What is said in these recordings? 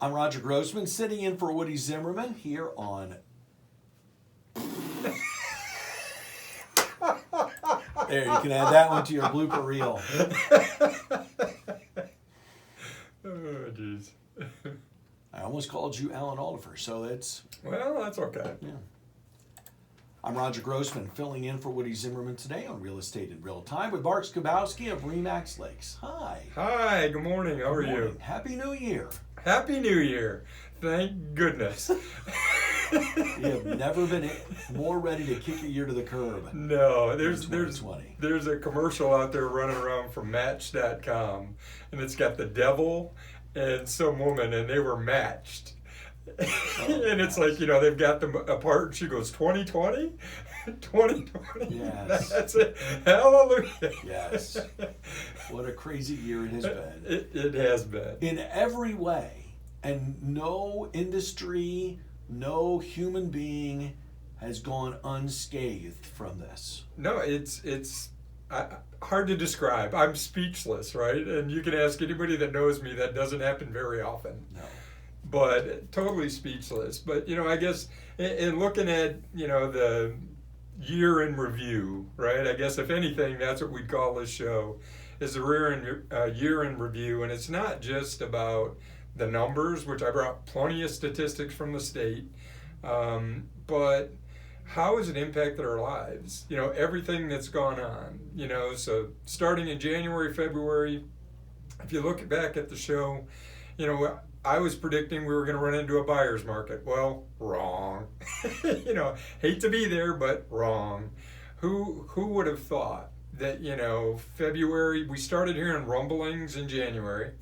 I'm Roger Grossman, sitting in for Woody Zimmerman here on... There, you can add that one to your blooper reel. Oh, jeez. I almost called you Alan Aldifer, so that's... Well, that's okay. Yeah. I'm Roger Grossman, filling in for Woody Zimmerman today on Real Estate in Real Time with Bart Skabowski of RE/MAX Lakes. Hi. Hi, good morning. How are you? Happy New Year. Happy New Year. Thank goodness. You have never been more ready to kick a year to the curb. No, there's a commercial out there running around from Match.com, and it's got the devil and some woman, and they were matched. And it's like, they've got them apart, and she goes, 2020? 2020? Yes. That's it. Hallelujah. Yes. What a crazy year it has been. It has been. In every way. And no industry, no human being has gone unscathed from this. No, it's hard to describe. I'm speechless, right? And you can ask anybody that knows me, that doesn't happen very often. No. But totally speechless. But, I guess in looking at, the year in review, right? I guess if anything, that's what we'd call this show, is the year in review. And it's not just about the numbers, which I brought plenty of statistics from the state, but how has it impacted our lives? Everything that's gone on, so starting in January, February, if you look back at the show, I was predicting we were going to run into a buyer's market. Well, wrong. Hate to be there, but wrong. Who would have thought that, February, we started hearing rumblings in January.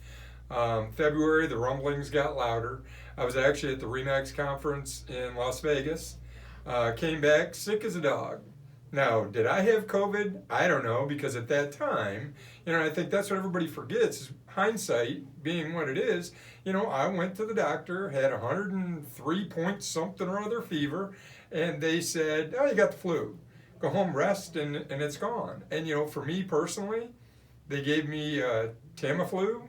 February, the rumblings got louder. I was actually at the RE/MAX conference in Las Vegas. Came back sick as a dog. Now, did I have COVID? I don't know, because at that time, I think that's what everybody forgets, is hindsight being what it is. I went to the doctor, had 103 point something or other fever, and they said, oh, you got the flu. Go home, rest, and it's gone. And, for me personally, they gave me Tamiflu.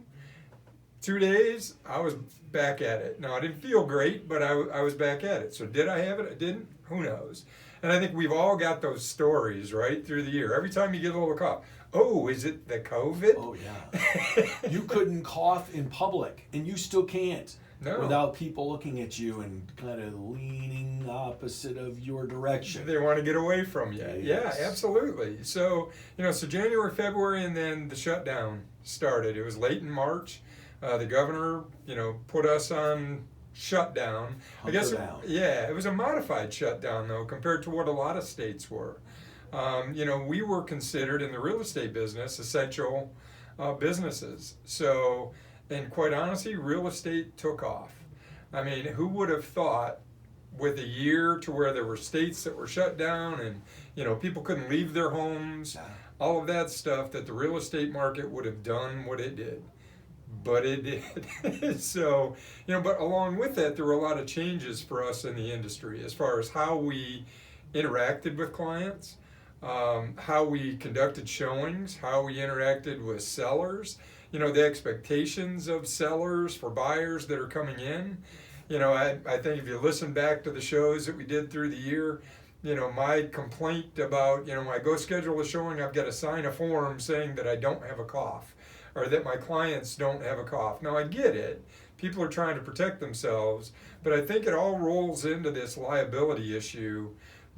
2 days, I was back at it. Now, I didn't feel great, but I was back at it. So did I have it? I didn't? Who knows? And I think we've all got those stories, right, through the year. Every time you get a little cough, oh, is it the COVID? Oh, yeah. You couldn't cough in public, and you still can't. No. Without people looking at you and kind of leaning opposite of your direction. They want to get away from you. Yes. Yeah, absolutely. So, so January, February, and then the shutdown started. It was late in March. The governor, put us on shutdown. I guess, it was a modified shutdown, though, compared to what a lot of states were. We were considered in the real estate business essential businesses. So, and quite honestly, real estate took off. I mean, who would have thought with a year to where there were states that were shut down and, people couldn't leave their homes, all of that stuff, that the real estate market would have done what it did. But it did. So, but along with that, there were a lot of changes for us in the industry as far as how we interacted with clients, how we conducted showings, how we interacted with sellers, the expectations of sellers for buyers that are coming in. I think if you listen back to the shows that we did through the year, my complaint about, when I go schedule a showing, I've got to sign a form saying that I don't have a cough, or that my clients don't have a cough. Now, I get it. People are trying to protect themselves, but I think it all rolls into this liability issue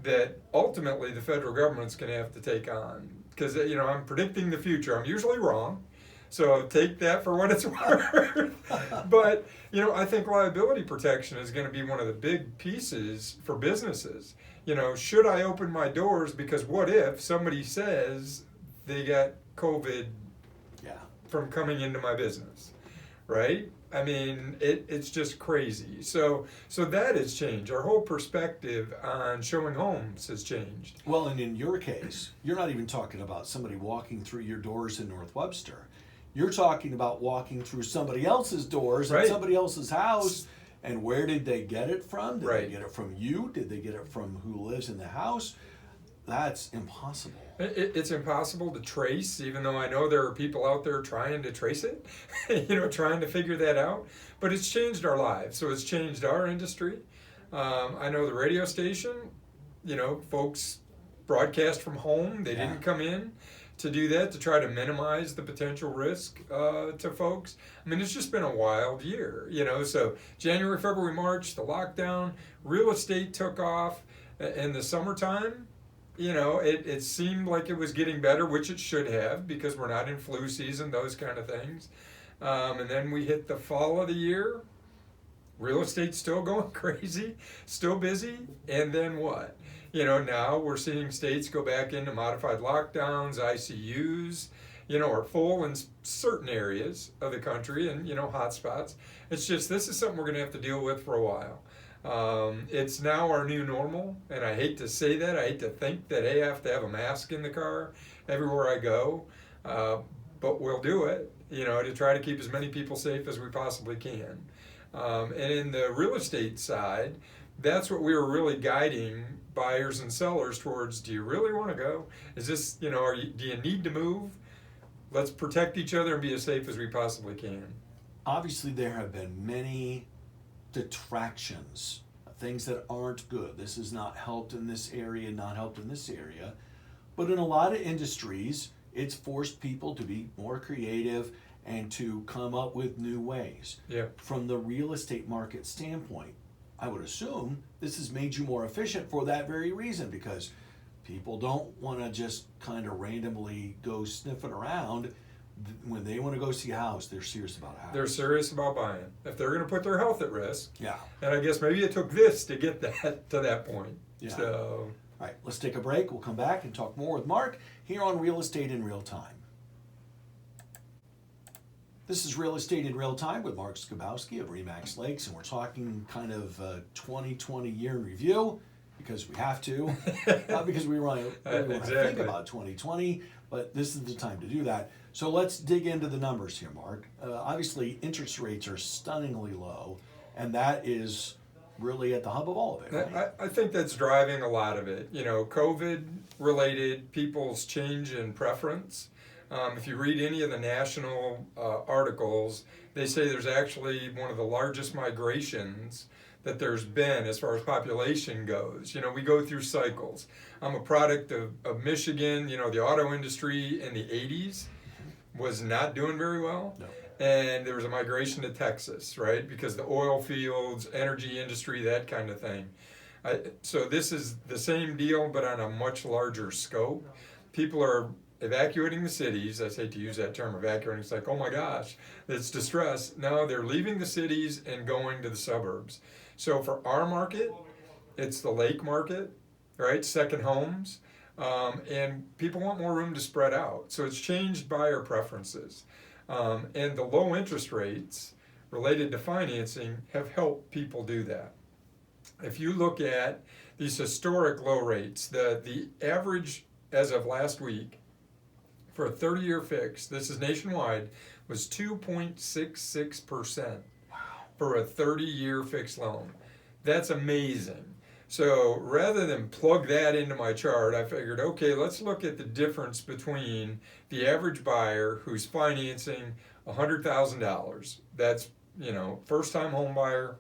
that ultimately the federal government's going to have to take on. Because, I'm predicting the future. I'm usually wrong, so take that for what it's worth. But, I think liability protection is going to be one of the big pieces for businesses. Should I open my doors, because what if somebody says they got COVID from coming into my business, right? I mean, it's just crazy. So that has changed. Our whole perspective on showing homes has changed. Well, and in your case, you're not even talking about somebody walking through your doors in North Webster. You're talking about walking through somebody else's doors in somebody else's house. And where did they get it from? Did they get it from you? Did they get it from who lives in the house? that's impossible. It's impossible to trace, even though I know there are people out there trying to trace it, trying to figure that out. But it's changed our lives, so it's changed our industry. I know the radio station, folks broadcast from home. They didn't come in to do that, to try to minimize the potential risk to folks. I mean, it's just been a wild year, So January, February, March, the lockdown, real estate took off. In the summertime, it seemed like it was getting better, which it should have, because we're not in flu season, those kind of things. And then we hit the fall of the year. Real estate's still going crazy, still busy. And then what? Now we're seeing states go back into modified lockdowns, ICUs, are full in certain areas of the country and, hot spots. It's just, this is something we're going to have to deal with for a while. It's now our new normal, and I hate to say that. I hate to think that, hey, I have to have a mask in the car everywhere I go, but we'll do it, to try to keep as many people safe as we possibly can. And in the real estate side, that's what we were really guiding buyers and sellers towards. Do you really want to go? Is this, do you need to move? Let's protect each other and be as safe as we possibly can. Obviously, there have been many detractions, things that aren't good. This has not helped in this area, not helped in this area. But in a lot of industries, it's forced people to be more creative and to come up with new ways. Yeah. From the real estate market standpoint, I would assume this has made you more efficient for that very reason, because people don't want to just kind of randomly go sniffing around. When they want to go see a house, they're serious about a house. They're serious about buying. If they're going to put their health at risk. Yeah. And I guess maybe it took this to get that to that point. Yeah. So. All right, let's take a break. We'll come back and talk more with Mark here on Real Estate in Real Time. This is Real Estate in Real Time with Mark Skabowski of Remax Lakes, and we're talking kind of 2020 year in review, because we have to, not because we want to think about 2020, but this is the time to do that. So let's dig into the numbers here, Mark. Obviously, interest rates are stunningly low, and that is really at the hub of all of it, right? I think that's driving a lot of it. COVID-related, people's change in preference. If you read any of the national articles, they say there's actually one of the largest migrations that there's been as far as population goes. We go through cycles. I'm a product of Michigan. The auto industry in the 80s was not doing very well. No. And there was a migration to Texas, right? Because the oil fields, energy industry, that kind of thing. So this is the same deal, but on a much larger scope. People are evacuating the cities. I hate to use that term, evacuating. It's like, oh my gosh, it's distress. No, they're leaving the cities and going to the suburbs. So for our market, it's the lake market, right? Second homes. And people want more room to spread out. So it's changed buyer preferences. And the low interest rates related to financing have helped people do that. If you look at these historic low rates, the average as of last week for a 30-year fix, this is nationwide, was 2.66% for a 30-year fixed loan. That's amazing. So rather than plug that into my chart, I figured, okay, let's look at the difference between the average buyer who's financing $100,000. That's, first-time home buyer.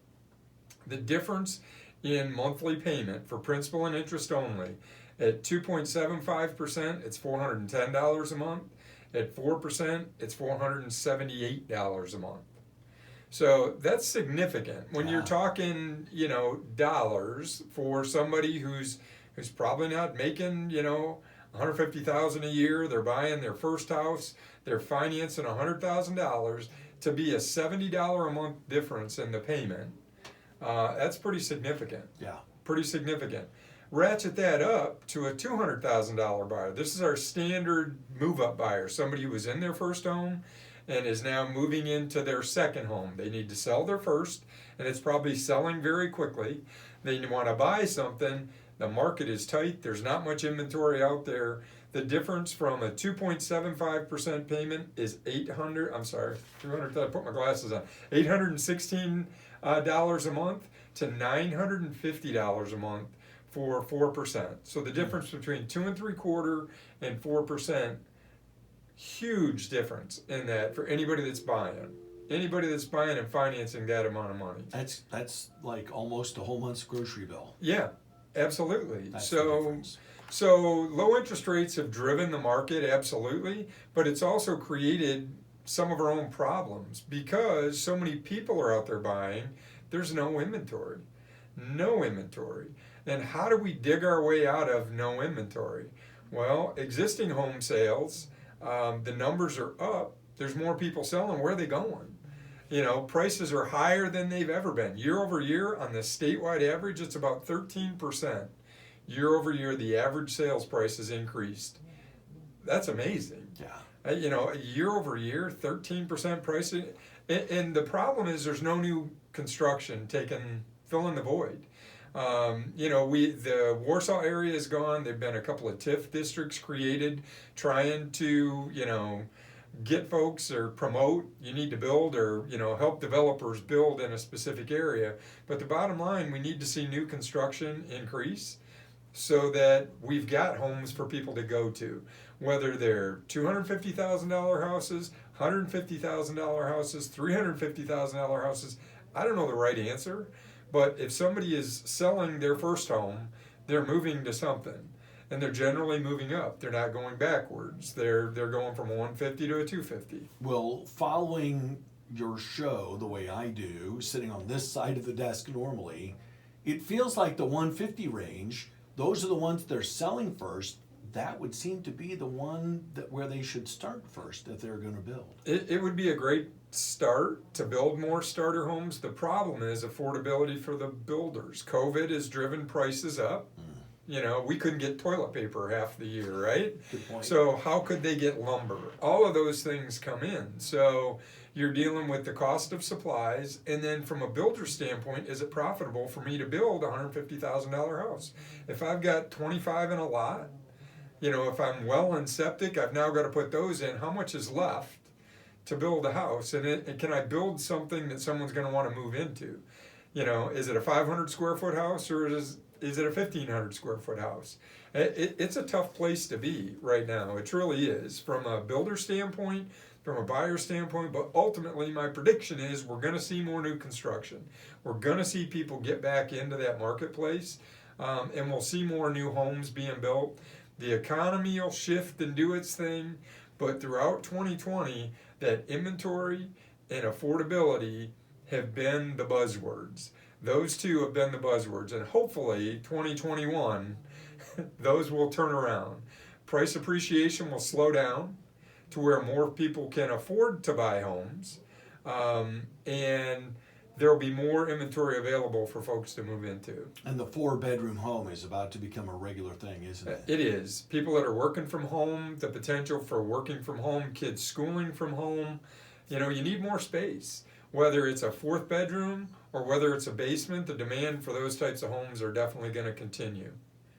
The difference in monthly payment for principal and interest only. At 2.75%, it's $410 a month. At 4%, it's $478 a month. So that's significant. When you're talking, dollars for somebody who's probably not making, $150,000 a year, they're buying their first house, they're financing $100,000, to be a $70 a month difference in the payment, that's pretty significant. Yeah. Pretty significant. Ratchet that up to a $200,000 buyer. This is our standard move-up buyer, somebody who was in their first home and is now moving into their second home. They need to sell their first, and it's probably selling very quickly. They want to buy something. The market is tight. There's not much inventory out there. The difference from a 2.75% payment is $300, I put my glasses on, $816 a month to $950 a month for 4%. So the difference between 2.75% and 4%, huge difference in that for anybody that's buying. Anybody that's buying and financing that amount of money. That's like almost a whole month's grocery bill. Yeah, absolutely. That's the difference. So low interest rates have driven the market, absolutely, but it's also created some of our own problems because so many people are out there buying, there's no inventory. No inventory. And how do we dig our way out of no inventory? Well, existing home sales, the numbers are up. There's more people selling. Where are they going? You know, prices are higher than they've ever been. Year over year, on the statewide average, it's about 13%. Year over year, the average sales price has increased. That's amazing. Yeah. You know, year over year, 13% pricing. And the problem is there's no new construction filling the void. You know, the Warsaw area is gone. There've been a couple of TIF districts created trying to, you know, get folks or promote, you need to build or, you know, help developers build in a specific area. But the bottom line, we need to see new construction increase so that we've got homes for people to go to. Whether they're $250,000 houses, $150,000 houses, $350,000 houses, I don't know the right answer. But if somebody is selling their first home, they're moving to something. And they're generally moving up. They're not going backwards. They're going from a 150 to a 250. Well, following your show the way I do, sitting on this side of the desk normally, it feels like the 150 range, those are the ones they're selling first. That would seem to be the one where they should start first if they're going to build. It would be a great start to build more starter homes. The problem is affordability for the builders. COVID has driven prices up. You know, we couldn't get toilet paper half the year, right? Good point. So how could they get lumber? All of those things come in. So you're dealing with the cost of supplies, and then from a builder standpoint, is it profitable for me to build a $150,000 house? If I've got 25 in a lot, you know, if I'm well in septic, I've now got to put those in. How much is left to build a house? And can I build something that someone's going to want to move into? You know, is it a 500 square foot house or is it a 1,500 square foot house? It's a tough place to be right now. It truly is, from a builder standpoint, from a buyer standpoint, but ultimately my prediction is we're going to see more new construction. We're going to see people get back into that marketplace, and we'll see more new homes being built. The economy will shift and do its thing, but throughout 2020, that inventory and affordability have been the buzzwords. Those two have been the buzzwords, and hopefully 2021, those will turn around. Price appreciation will slow down to where more people can afford to buy homes, and there will be more inventory available for folks to move into. And the 4-bedroom home is about to become a regular thing, isn't it? It is. People that are working from home, the potential for working from home, kids schooling from home, you know, you need more space. Whether it's a 4th bedroom or whether it's a basement, the demand for those types of homes are definitely going to continue.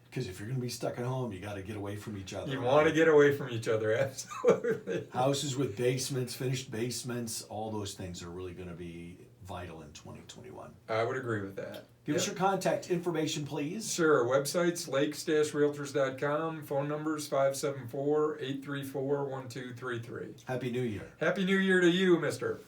Because if you're going to be stuck at home, you got to get away from each other. You want to get away from each other, absolutely. Houses with basements, finished basements, all those things are really going to be vital in 2021. I would agree with that. Give us your contact information, please. Sure. Websites, lakes-realtors.com. Phone numbers, 574-834-1233. Happy New Year. Happy New Year to you, mister.